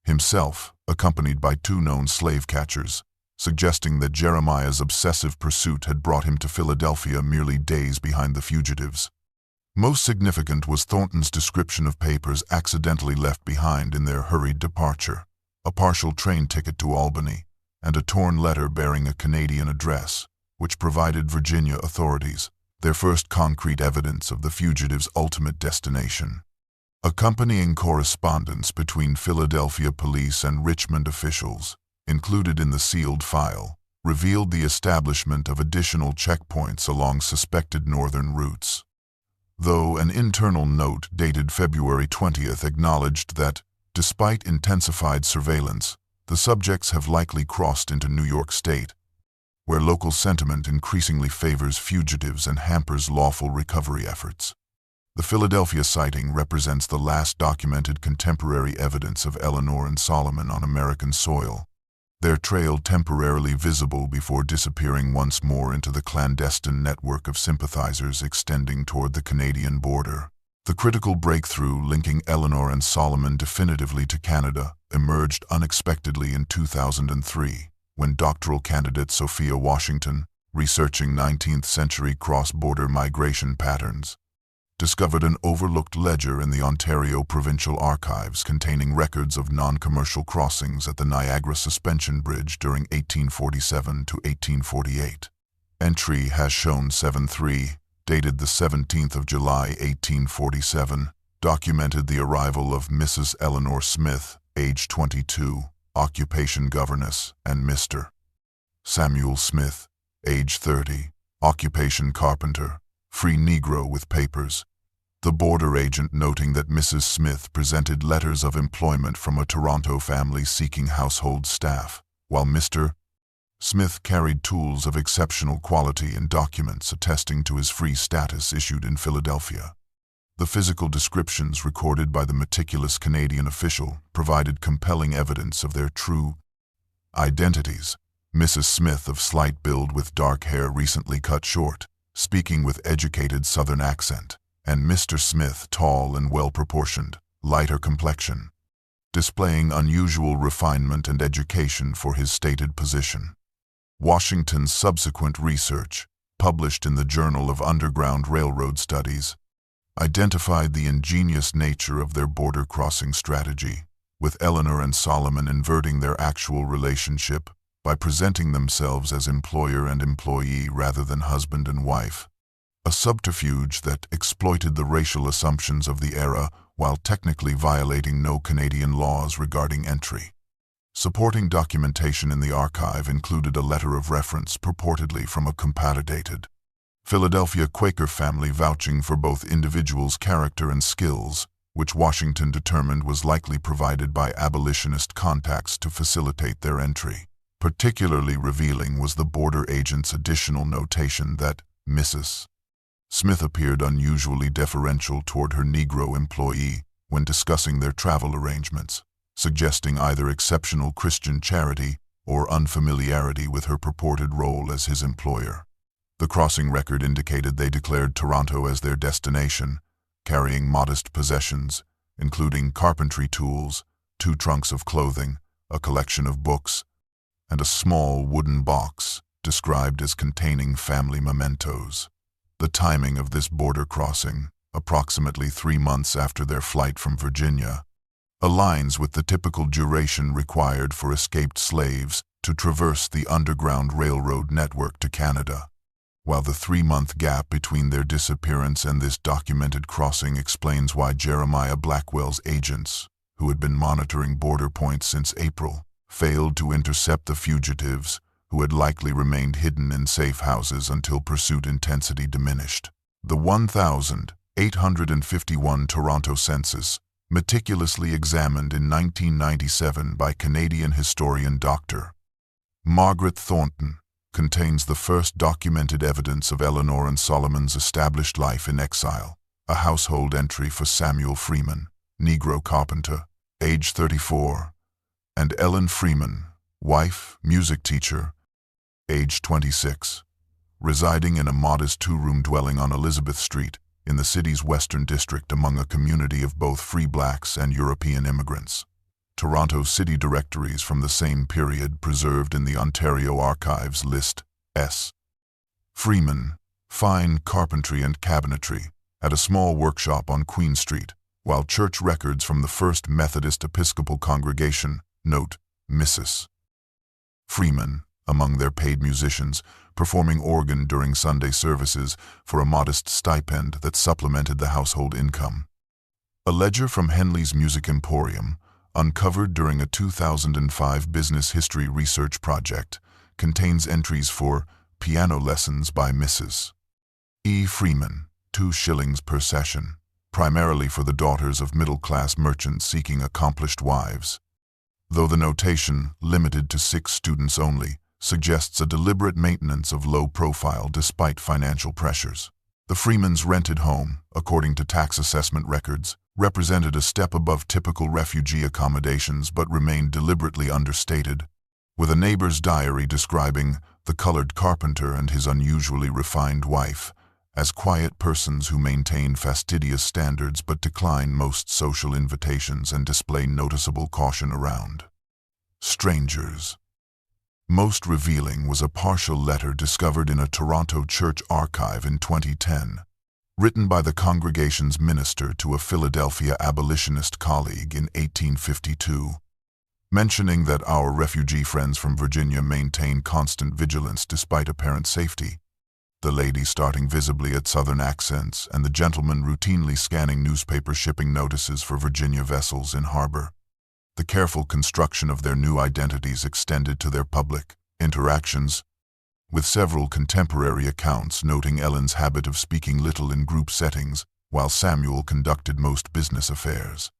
himself, accompanied by 2 known slave catchers, suggesting that Jeremiah's obsessive pursuit had brought him to Philadelphia merely days behind the fugitives. Most significant was Thornton's description of papers accidentally left behind in their hurried departure, a partial train ticket to Albany, and a torn letter bearing a Canadian address, which provided Virginia authorities their first concrete evidence of the fugitives' ultimate destination. Accompanying correspondence between Philadelphia police and Richmond officials, included in the sealed file, revealed the establishment of additional checkpoints along suspected northern routes. Though an internal note dated February 20th acknowledged that, despite intensified surveillance, the subjects have likely crossed into New York State, where local sentiment increasingly favors fugitives and hampers lawful recovery efforts. The Philadelphia sighting represents the last documented contemporary evidence of Eleanor and Solomon on American soil, their trail temporarily visible before disappearing once more into the clandestine network of sympathizers extending toward the Canadian border. The critical breakthrough linking Eleanor and Solomon definitively to Canada emerged unexpectedly in 2003, when doctoral candidate Sophia Washington, researching 19th-century cross-border migration patterns, discovered an overlooked ledger in the Ontario Provincial Archives containing records of non-commercial crossings at the Niagara Suspension Bridge during 1847 to 1848. Entry has shown 7-3, dated the 17th of July, 1847, documented the arrival of Mrs. Eleanor Smith, age 22, occupation governess, and Mr. Samuel Smith, age 30, occupation carpenter, free Negro with papers. The border agent noting that Mrs. Smith presented letters of employment from a Toronto family seeking household staff, while Mr. Smith carried tools of exceptional quality and documents attesting to his free status issued in Philadelphia. The physical descriptions recorded by the meticulous Canadian official provided compelling evidence of their true identities. Mrs. Smith, of slight build with dark hair recently cut short, speaking with educated Southern accent, and Mr. Smith, tall and well-proportioned, lighter complexion, displaying unusual refinement and education for his stated position. Washington's subsequent research, published in the Journal of Underground Railroad Studies, identified the ingenious nature of their border crossing strategy, with Eleanor and Solomon inverting their actual relationship by presenting themselves as employer and employee rather than husband and wife, a subterfuge that exploited the racial assumptions of the era while technically violating no Canadian laws regarding entry. Supporting documentation in the archive included a letter of reference purportedly from a compadated Philadelphia Quaker family vouching for both individuals' character and skills, which Washington determined was likely provided by abolitionist contacts to facilitate their entry. Particularly revealing was the border agent's additional notation that Mrs. Smith appeared unusually deferential toward her Negro employee when discussing their travel arrangements, suggesting either exceptional Christian charity or unfamiliarity with her purported role as his employer. The crossing record indicated they declared Toronto as their destination, carrying modest possessions, including carpentry tools, 2 trunks of clothing, a collection of books, and a small wooden box described as containing family mementos. The timing of this border crossing, approximately 3 months after their flight from Virginia, aligns with the typical duration required for escaped slaves to traverse the Underground Railroad network to Canada, while the 3-month gap between their disappearance and this documented crossing explains why Jeremiah Blackwell's agents, who had been monitoring border points since April, failed to intercept the fugitives, who had likely remained hidden in safe houses until pursuit intensity diminished. The 1,851 Toronto census, meticulously examined in 1997 by Canadian historian Dr. Margaret Thornton, contains the first documented evidence of Eleanor and Solomon's established life in exile, a household entry for Samuel Freeman, Negro carpenter, age 34, and Ellen Freeman, wife, music teacher, age 26, residing in a modest 2-room dwelling on Elizabeth Street in the city's Western District among a community of both free blacks and European immigrants. Toronto city directories from the same period preserved in the Ontario Archives list S. Freeman, fine carpentry and cabinetry, at a small workshop on Queen Street, while church records from the First Methodist Episcopal Congregation note Mrs. Freeman among their paid musicians, performing organ during Sunday services for a modest stipend that supplemented the household income. A ledger from Henley's Music Emporium, uncovered during a 2005 business history research project, contains entries for piano lessons by Mrs. E. Freeman, 2 shillings per session, primarily for the daughters of middle-class merchants seeking accomplished wives. Though the notation, limited to 6 students only, suggests a deliberate maintenance of low profile despite financial pressures. The Freemans' rented home, according to tax assessment records, represented a step above typical refugee accommodations but remained deliberately understated, with a neighbor's diary describing the colored carpenter and his unusually refined wife as quiet persons who maintain fastidious standards but decline most social invitations and display noticeable caution around strangers. Most revealing was a partial letter discovered in a Toronto church archive in 2010, written by the congregation's minister to a Philadelphia abolitionist colleague in 1852, mentioning that our refugee friends from Virginia maintain constant vigilance despite apparent safety, the lady starting visibly at Southern accents and the gentleman routinely scanning newspaper shipping notices for Virginia vessels in harbor. The careful construction of their new identities extended to their public interactions, with several contemporary accounts noting Ellen's habit of speaking little in group settings while Samuel conducted most business affairs.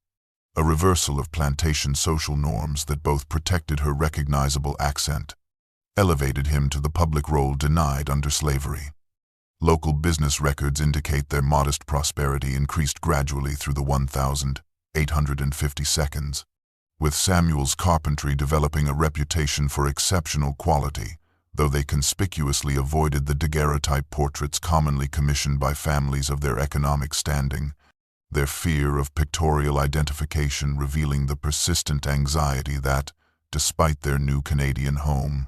A reversal of plantation social norms that both protected her recognizable accent, elevated him to the public role denied under slavery. Local business records indicate their modest prosperity increased gradually through the 1,850 with Samuel's carpentry developing a reputation for exceptional quality, though they conspicuously avoided the daguerreotype portraits commonly commissioned by families of their economic standing, their fear of pictorial identification revealing the persistent anxiety that, despite their new Canadian home,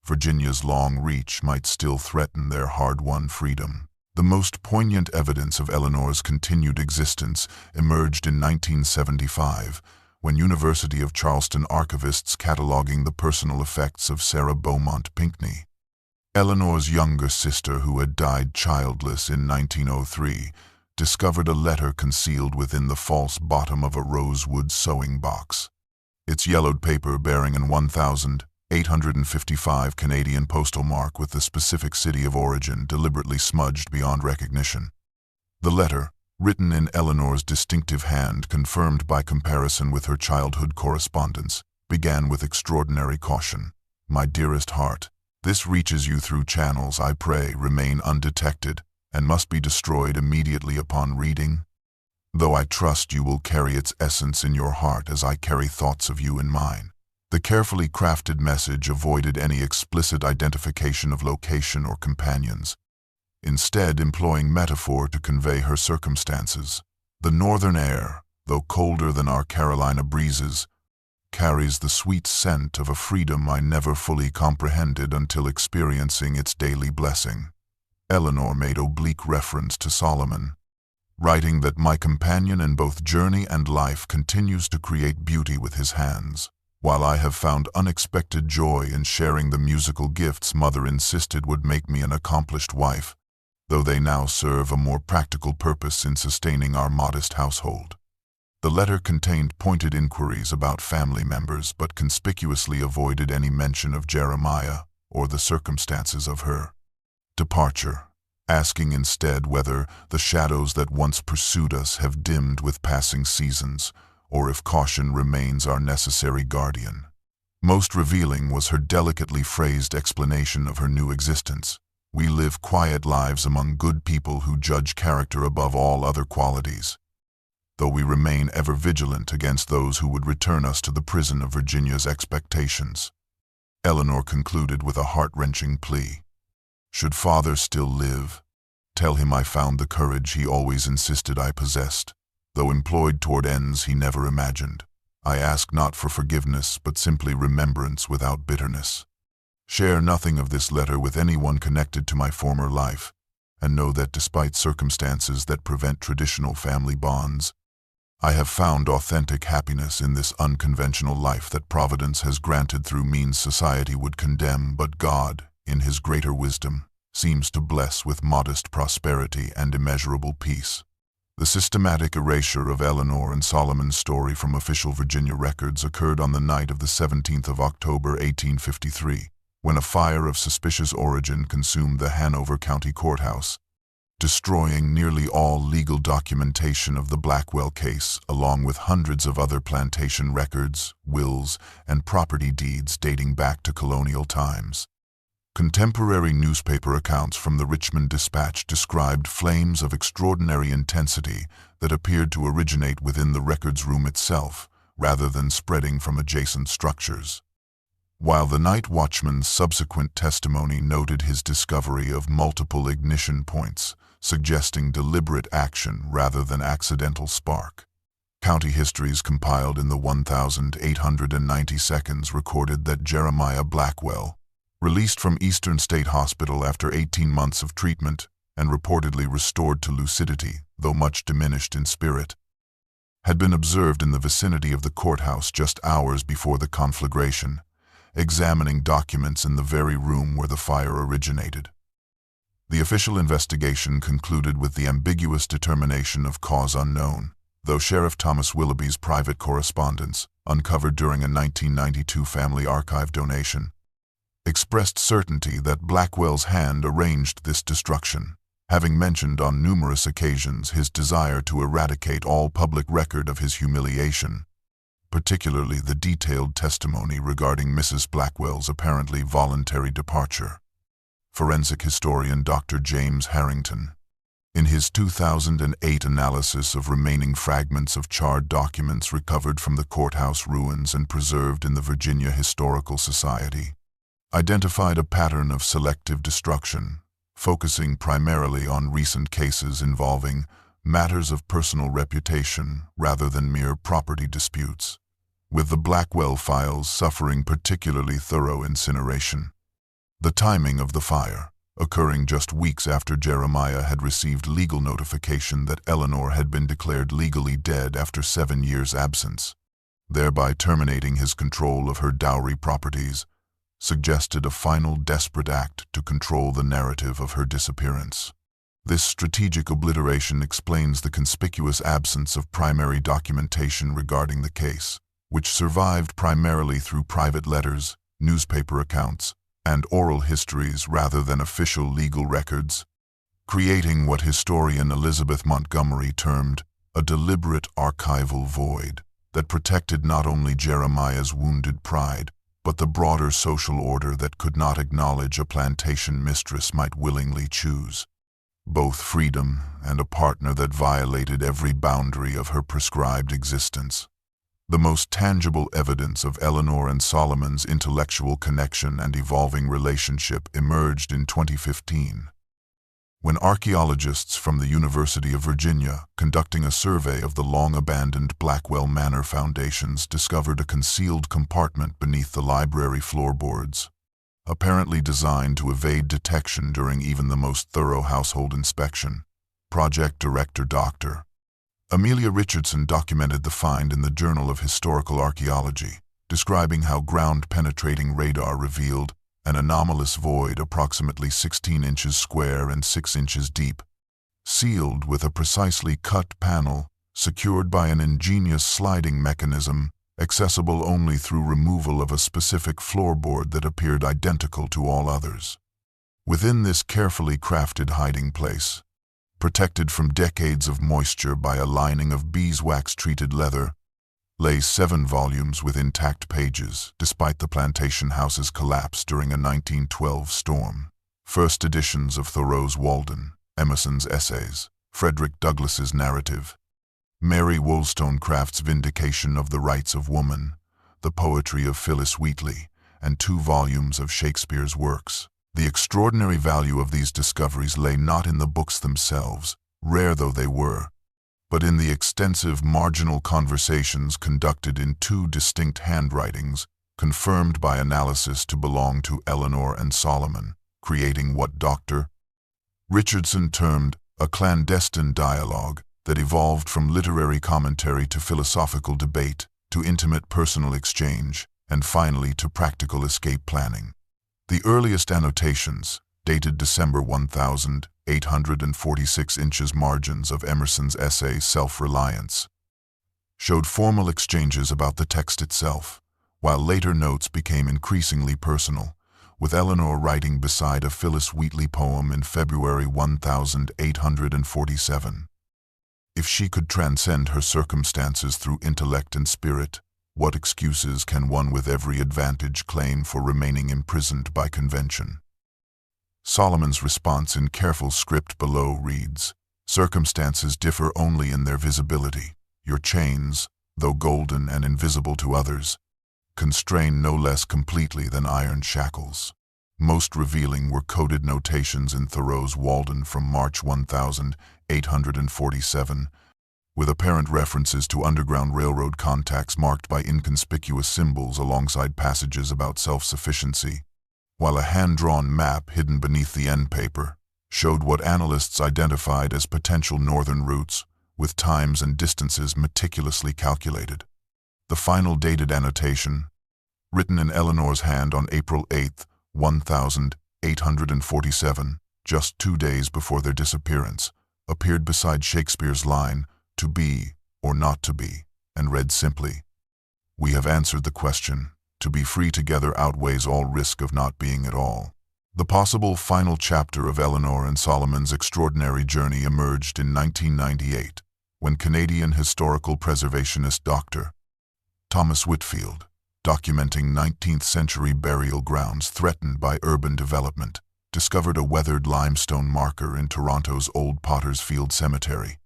Virginia's long reach might still threaten their hard-won freedom. The most poignant evidence of Eleanor's continued existence emerged in 1975, when University of Charleston archivists cataloging the personal effects of Sarah Beaumont Pinckney, Eleanor's younger sister who had died childless in 1903, discovered a letter concealed within the false bottom of a rosewood sewing box. Its yellowed paper bearing an 1,855 Canadian postal mark with the specific city of origin deliberately smudged beyond recognition. The letter, written in Eleanor's distinctive hand, confirmed by comparison with her childhood correspondence, began with extraordinary caution. My dearest heart, this reaches you through channels, I pray, remain undetected, and must be destroyed immediately upon reading. Though I trust you will carry its essence in your heart as I carry thoughts of you in mine. The carefully crafted message avoided any explicit identification of location or companions, instead employing metaphor to convey her circumstances. The northern air, though colder than our Carolina breezes, carries the sweet scent of a freedom I never fully comprehended until experiencing its daily blessing. Eleanor made oblique reference to Solomon, writing that my companion in both journey and life continues to create beauty with his hands, while I have found unexpected joy in sharing the musical gifts Mother insisted would make me an accomplished wife, though they now serve a more practical purpose in sustaining our modest household. The letter contained pointed inquiries about family members but conspicuously avoided any mention of Jeremiah or the circumstances of her departure, asking instead whether the shadows that once pursued us have dimmed with passing seasons, or if caution remains our necessary guardian. Most revealing was her delicately phrased explanation of her new existence. We live quiet lives among good people who judge character above all other qualities, though we remain ever vigilant against those who would return us to the prison of Virginia's expectations. Eleanor concluded with a heart-wrenching plea. Should Father still live, tell him I found the courage he always insisted I possessed, though employed toward ends he never imagined. I ask not for forgiveness, but simply remembrance without bitterness. Share nothing of this letter with anyone connected to my former life, and know that despite circumstances that prevent traditional family bonds, I have found authentic happiness in this unconventional life that Providence has granted through means society would condemn, but God, in His greater wisdom, seems to bless with modest prosperity and immeasurable peace. The systematic erasure of Eleanor and Solomon's story from official Virginia records occurred on the night of the 17th of October, 1853, when a fire of suspicious origin consumed the Hanover County Courthouse, destroying nearly all legal documentation of the Blackwell case, along with hundreds of other plantation records, wills, and property deeds dating back to colonial times. Contemporary newspaper accounts from the Richmond Dispatch described flames of extraordinary intensity that appeared to originate within the records room itself, rather than spreading from adjacent structures. While the night watchman's subsequent testimony noted his discovery of multiple ignition points, suggesting deliberate action rather than accidental spark. County histories compiled in the 1,890 seconds recorded that Jeremiah Blackwell, released from Eastern State Hospital after 18 months of treatment, and reportedly restored to lucidity, though much diminished in spirit, had been observed in the vicinity of the courthouse just hours before the conflagration, examining documents in the very room where the fire originated. The official investigation concluded with the ambiguous determination of cause unknown, though Sheriff Thomas Willoughby's private correspondence, uncovered during a 1992 family archive donation, expressed certainty that Blackwell's hand arranged this destruction, having mentioned on numerous occasions his desire to eradicate all public record of his humiliation, particularly the detailed testimony regarding Mrs. Blackwell's apparently voluntary departure. Forensic historian Dr. James Harrington, in his 2008 analysis of remaining fragments of charred documents recovered from the courthouse ruins and preserved in the Virginia Historical Society, identified a pattern of selective destruction, focusing primarily on recent cases involving matters of personal reputation rather than mere property disputes, with the Blackwell files suffering particularly thorough incineration. The timing of the fire, occurring just weeks after Jeremiah had received legal notification that Eleanor had been declared legally dead after 7 years' absence, thereby terminating his control of her dowry properties, suggested a final desperate act to control the narrative of her disappearance. This strategic obliteration explains the conspicuous absence of primary documentation regarding the case, which survived primarily through private letters, newspaper accounts, and oral histories rather than official legal records, creating what historian Elizabeth Montgomery termed a deliberate archival void that protected not only Jeremiah's wounded pride, but the broader social order that could not acknowledge a plantation mistress might willingly choose both freedom and a partner that violated every boundary of her prescribed existence. The most tangible evidence of Eleanor and Solomon's intellectual connection and evolving relationship emerged in 2015, when archaeologists from the University of Virginia, conducting a survey of the long-abandoned Blackwell Manor foundations, discovered a concealed compartment beneath the library floorboards, apparently designed to evade detection during even the most thorough household inspection. Project Director Dr. Amelia Richardson documented the find in the Journal of Historical Archaeology, describing how ground-penetrating radar revealed an anomalous void approximately 16 inches square and 6 inches deep, sealed with a precisely cut panel, secured by an ingenious sliding mechanism, accessible only through removal of a specific floorboard that appeared identical to all others. Within this carefully crafted hiding place, protected from decades of moisture by a lining of beeswax-treated leather, lay 7 volumes with intact pages, despite the plantation house's collapse during a 1912 storm. First editions of Thoreau's Walden, Emerson's Essays, Frederick Douglass's Narrative, Mary Wollstonecraft's Vindication of the Rights of Woman, the poetry of Phyllis Wheatley, and 2 volumes of Shakespeare's works. The extraordinary value of these discoveries lay not in the books themselves, rare though they were, but in the extensive marginal conversations conducted in 2 distinct handwritings, confirmed by analysis to belong to Eleanor and Solomon, creating what Dr. Richardson termed a clandestine dialogue that evolved from literary commentary to philosophical debate, to intimate personal exchange, and finally to practical escape planning. The earliest annotations, dated December 1846 inches margins of Emerson's essay Self-Reliance, showed formal exchanges about the text itself, while later notes became increasingly personal, with Eleanor writing beside a Phyllis Wheatley poem in February 1847. If she could transcend her circumstances through intellect and spirit, what excuses can one with every advantage claim for remaining imprisoned by convention? Solomon's response in careful script below reads, "Circumstances differ only in their visibility. Your chains, though golden and invisible to others, constrain no less completely than iron shackles." Most revealing were coded notations in Thoreau's Walden from March 1847, with apparent references to Underground Railroad contacts marked by inconspicuous symbols alongside passages about self-sufficiency, while a hand-drawn map hidden beneath the end paper showed what analysts identified as potential northern routes, with times and distances meticulously calculated. The final dated annotation, written in Eleanor's hand on April 8, 1847, just 2 days before their disappearance, appeared beside Shakespeare's line, "To be or not to be," and read simply, "We have answered the question. To be free together outweighs all risk of not being at all." The possible final chapter of Eleanor and Solomon's extraordinary journey emerged in 1998, when Canadian historical preservationist Dr. Thomas Whitfield, documenting 19th-century burial grounds threatened by urban development, discovered a weathered limestone marker in Toronto's Old Potter's Field Cemetery.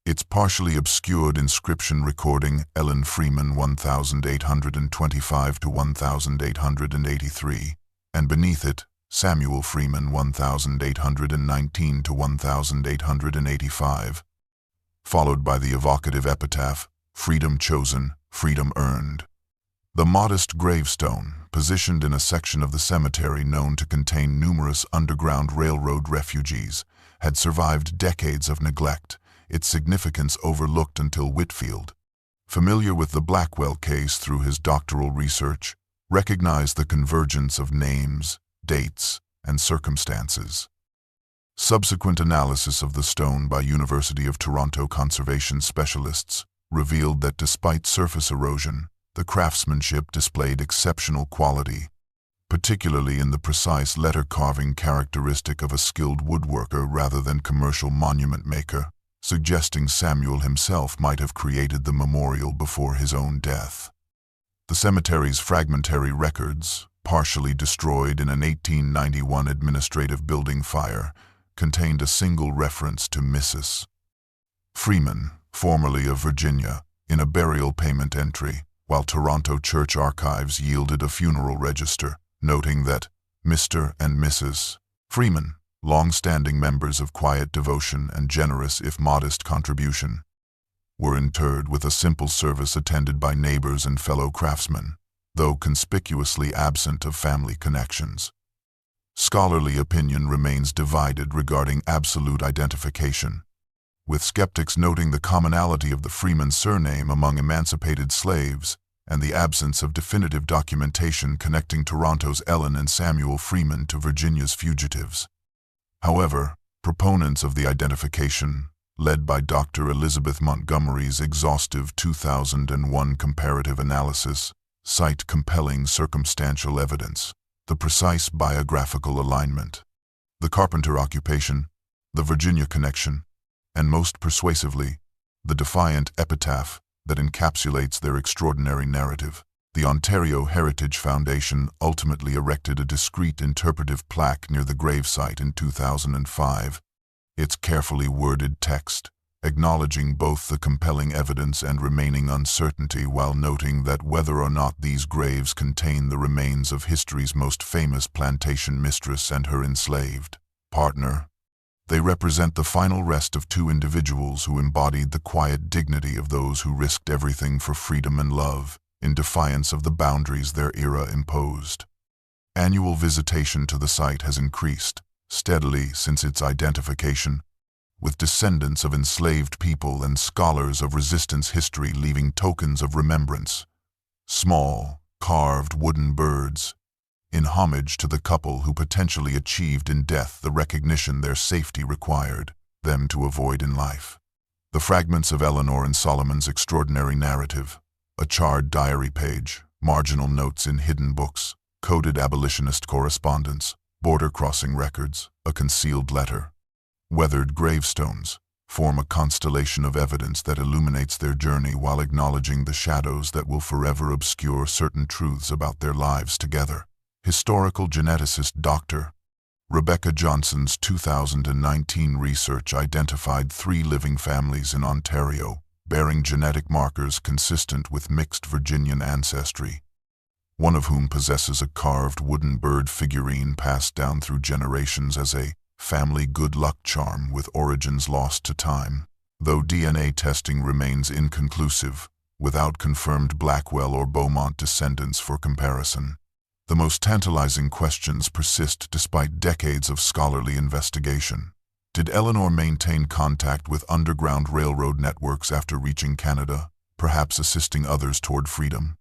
Its partially obscured inscription recording Ellen Freeman 1825 to 1883, and beneath it Samuel Freeman 1819 to 1885, followed by the evocative epitaph, "Freedom chosen, freedom earned." The modest gravestone, positioned in a section of the cemetery known to contain numerous Underground Railroad refugees, had survived decades of neglect, its significance overlooked until Whitfield, familiar with the Blackwell case through his doctoral research, recognized the convergence of names, dates, and circumstances. Subsequent analysis of the stone by University of Toronto conservation specialists revealed that despite surface erosion, the craftsmanship displayed exceptional quality, particularly in the precise letter-carving characteristic of a skilled woodworker rather than commercial monument maker, suggesting Samuel himself might have created the memorial before his own death. The cemetery's fragmentary records, partially destroyed in an 1891 administrative building fire, contained a single reference to Mrs. Freeman, formerly of Virginia, in a burial payment entry, while Toronto Church Archives yielded a funeral register, noting that Mr. and Mrs. Freeman, long-standing members of quiet devotion and generous if modest contribution, were interred with a simple service attended by neighbors and fellow craftsmen, though conspicuously absent of family connections. Scholarly opinion remains divided regarding absolute identification, with skeptics noting the commonality of the Freeman surname among emancipated slaves and the absence of definitive documentation connecting Toronto's Ellen and Samuel Freeman to Virginia's fugitives. However, proponents of the identification, led by Dr. Elizabeth Montgomery's exhaustive 2001 comparative analysis, cite compelling circumstantial evidence, the precise biographical alignment, the carpenter occupation, the Virginia connection, and most persuasively, the defiant epitaph that encapsulates their extraordinary narrative. The Ontario Heritage Foundation ultimately erected a discreet interpretive plaque near the gravesite in 2005, its carefully worded text acknowledging both the compelling evidence and remaining uncertainty, while noting that whether or not these graves contain the remains of history's most famous plantation mistress and her enslaved partner, they represent the final rest of two individuals who embodied the quiet dignity of those who risked everything for freedom and love, in defiance of the boundaries their era imposed. Annual visitation to the site has increased steadily since its identification, with descendants of enslaved people and scholars of resistance history leaving tokens of remembrance, small, carved wooden birds, in homage to the couple who potentially achieved in death the recognition their safety required them to avoid in life. The fragments of Eleanor and Solomon's extraordinary narrative, a charred diary page, marginal notes in hidden books, coded abolitionist correspondence, border-crossing records, a concealed letter, weathered gravestones, form a constellation of evidence that illuminates their journey while acknowledging the shadows that will forever obscure certain truths about their lives together. Historical geneticist Dr. Rebecca Johnson's 2019 research identified 3 living families in Ontario, bearing genetic markers consistent with mixed Virginian ancestry, one of whom possesses a carved wooden bird figurine passed down through generations as a family good luck charm with origins lost to time. Though DNA testing remains inconclusive, without confirmed Blackwell or Beaumont descendants for comparison, The most tantalizing questions persist despite decades of scholarly investigation. Did Eleanor maintain contact with underground railroad networks after reaching Canada, perhaps assisting others toward freedom?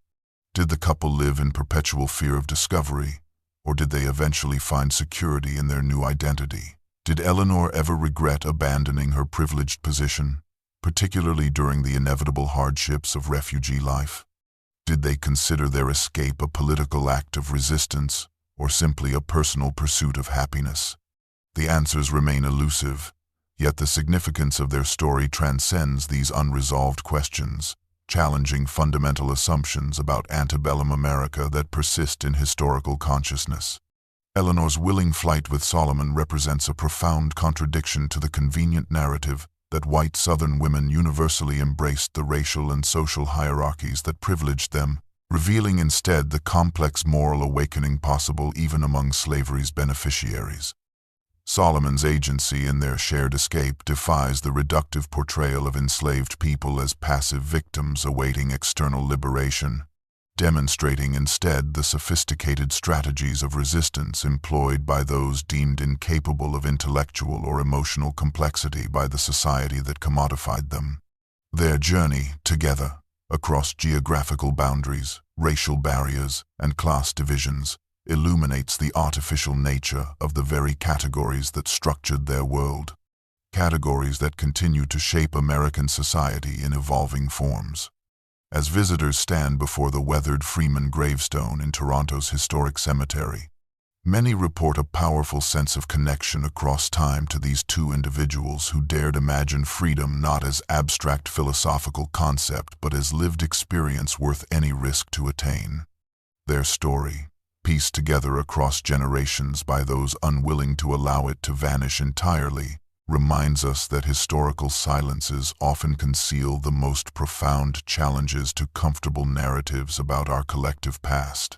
Did the couple live in perpetual fear of discovery, or did they eventually find security in their new identity? Did Eleanor ever regret abandoning her privileged position, particularly during the inevitable hardships of refugee life? Did they consider their escape a political act of resistance, or simply a personal pursuit of happiness? The answers remain elusive, yet the significance of their story transcends these unresolved questions, challenging fundamental assumptions about antebellum America that persist in historical consciousness. Eleanor's willing flight with Solomon represents a profound contradiction to the convenient narrative that white Southern women universally embraced the racial and social hierarchies that privileged them, revealing instead the complex moral awakening possible even among slavery's beneficiaries. Solomon's agency in their shared escape defies the reductive portrayal of enslaved people as passive victims awaiting external liberation, demonstrating instead the sophisticated strategies of resistance employed by those deemed incapable of intellectual or emotional complexity by the society that commodified them. Their journey, together, across geographical boundaries, racial barriers, and class divisions, illuminates the artificial nature of the very categories that structured their world, categories that continue to shape American society in evolving forms. As visitors stand before the weathered Freeman gravestone in Toronto's historic cemetery, many report a powerful sense of connection across time to these two individuals who dared imagine freedom not as abstract philosophical concept but as lived experience worth any risk to attain. Their story, pieced together across generations by those unwilling to allow it to vanish entirely, reminds us that historical silences often conceal the most profound challenges to comfortable narratives about our collective past.